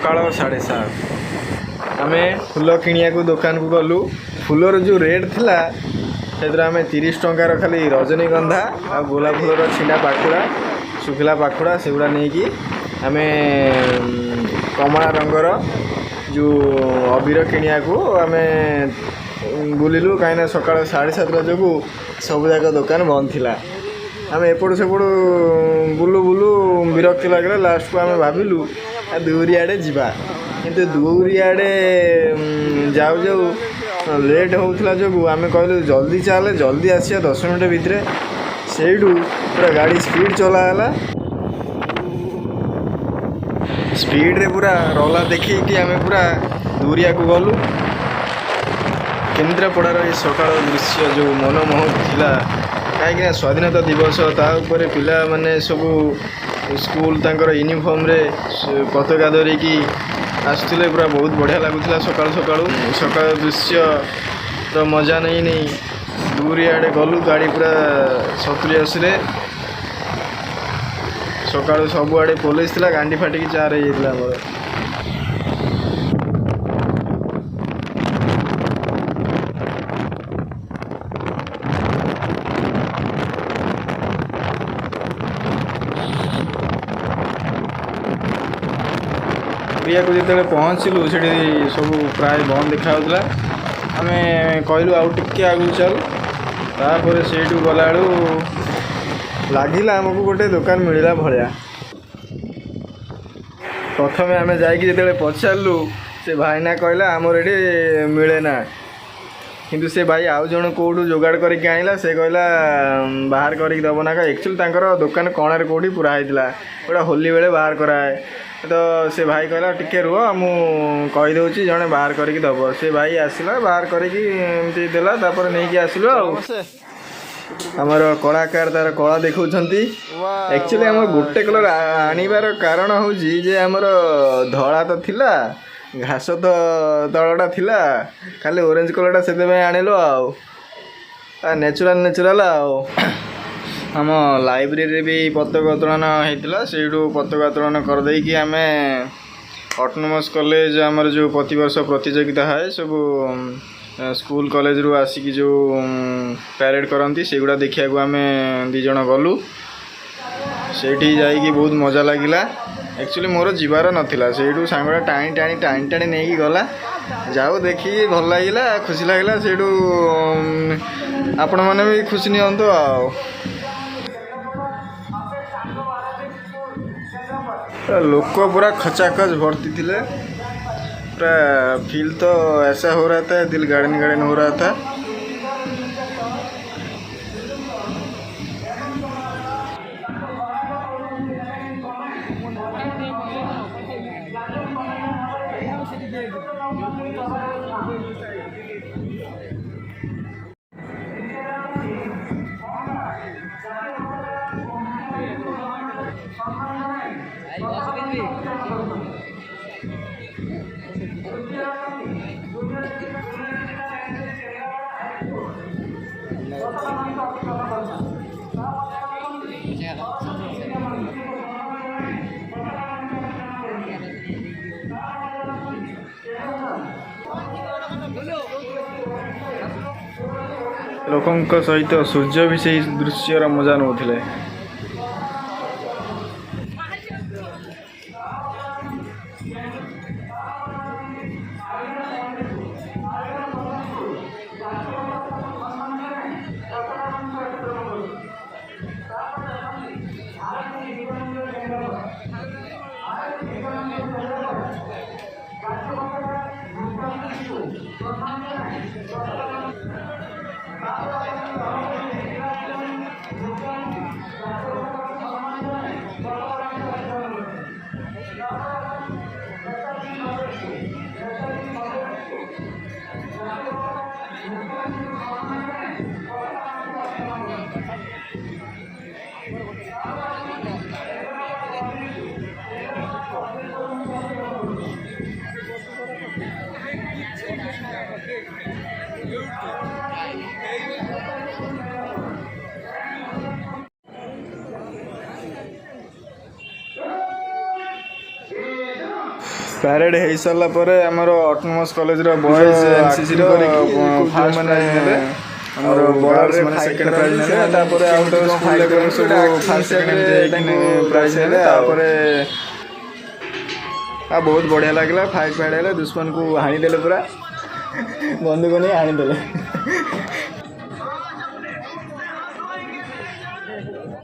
सकाळ 7:30 आम फूल किणिया दुकान को गलु। फूलर जो रेट थिला से आम 30 टंकार खाली रजनीगंधा आ गोलाप फूलर छिंडा पाखुड़ा शुखिला पाखुड़ा से गुड़ा नहीं कि आम कमला रंगर जो अबीर किणिया आम बुलिलु कहीं सकाळ 7:30 जो सब जाक दुकान बंद थिला। आम एपट सेपट बुलू बुलू विरक्ति लगे लास्ट को आम भाविलु दूरी आड़े जावा किंतु दूरी आड़े जाऊ जाऊ लेट होता जो आम कहलु जल्दी चले जल्दी आसिया 10 मिनट भितर से पूरा गाड़ी स्पीड चलाला स्पीड रे पूरा रोला देखी आम पूरा दूरिया को गलु। केन्द्रापड़ार ये सकाळ दृश्य जो मनमोहक थिला कहीं स्वाधीनता दिवस तापर पिला माने सब स्कूल तांकर यूनिफॉर्म रे पताका धरिकी आसुले पूरा बहुत बढ़िया लगुला सकाळ सकाळू सकाळ दृश्य मजा नहीं नहीं दूरी आड़े गलु गाड़ी पूरा 70-80 सकाळू सब आड़े पुलिस थिला गांडी फाटिकी 4 हो जाता मोर। को जिते पहुँचलु से सब प्राय बंद देखा आम कहलु आउ टिके आगु चल तापर से गला लगिला आमको गोटे दुकान मिलला भाया। प्रथम आम जाते पचारू से भाईना कहला आमर ये मिले ना किंतु से भाई आउ जन कौटू जोगाड़ करके आइला से कहला बाहर करके दब ना एक्चुअली तांकर दुकान कणार कौटी पूरा होता गोटा होली बेले बाहर कराए तो से भाई कहला टिके रुह मु कहीदे जड़े बाहर करके दब से भाई आसला बाहर करके एमती देला तापर नहीं कि आसलु आमर कलाकार तार कला देखा एक्चुअली आम गोटे कलर आनिबार कारण हूँ जे आमर धड़ा तो थिला घास तो तलटा थिला खाली ऑरेंज कलरटा से आनिलु आ नेचुराल नेचुराल आम लाइब्रेरी भी पताका उत्तोलन होता से पताका उत्तोलन करदे कि आम ऑटोनोमस कॉलेज आमर जो प्रतिवर्ष प्रतियोगिता है सब स्कूल कॉलेज रू आसिक जो पैरेड करती से गुड़ा देखा आम दिज गलु से बहुत मजा लगिला। एक्चुअली मोर जीवार नाला से सांगटा टाणी टाणी टाणी टाणी नहीं गला जाओ देखी भल लगिला खुशी लगिला से आपण मैंने भी खुशी नियंतु आ लोक पूरा खचाखच भर्ती थे पूरा फील तो ऐसा हो रहा था दिल गार्डन गार्डन हो रहा था। लोकों सहित सूर्य भी से दृश्यर मजा नौले। ପ୍ୟାରେଡ୍ ହେଇସାରିଲା ପରେ ଆମର ଅଟୋନମସ୍ କଲେଜର ବଏଜ୍ ଏନ୍ସିସିର ଫାର୍ଷ୍ଟ ପ୍ରାଇଜ୍ ନେଲେ, ଆମର ବଏଜ୍ ମାନେ ସେକେଣ୍ଡ ପ୍ରାଇଜ୍ ନେଲେ, ତାପରେ ଆଉ ତ ସ୍କୁଲ୍ ଲେଭେଲ୍ ସବୁ ଫାର୍ଷ୍ଟ ସେକେଣ୍ଡ ଦେଇକି ପ୍ରାଇଜ୍ ନେଲେ। ତାପରେ ବହୁତ ବଢ଼ିଆ ଲାଗିଲା, ଫାଇଟ୍ ହେଲେ ଦୁଶ୍ମନକୁ ହାଣିଦେଲେ, ପୁରା ବନ୍ଧୁକ ନେଇ ହାଣିଦେଲେ।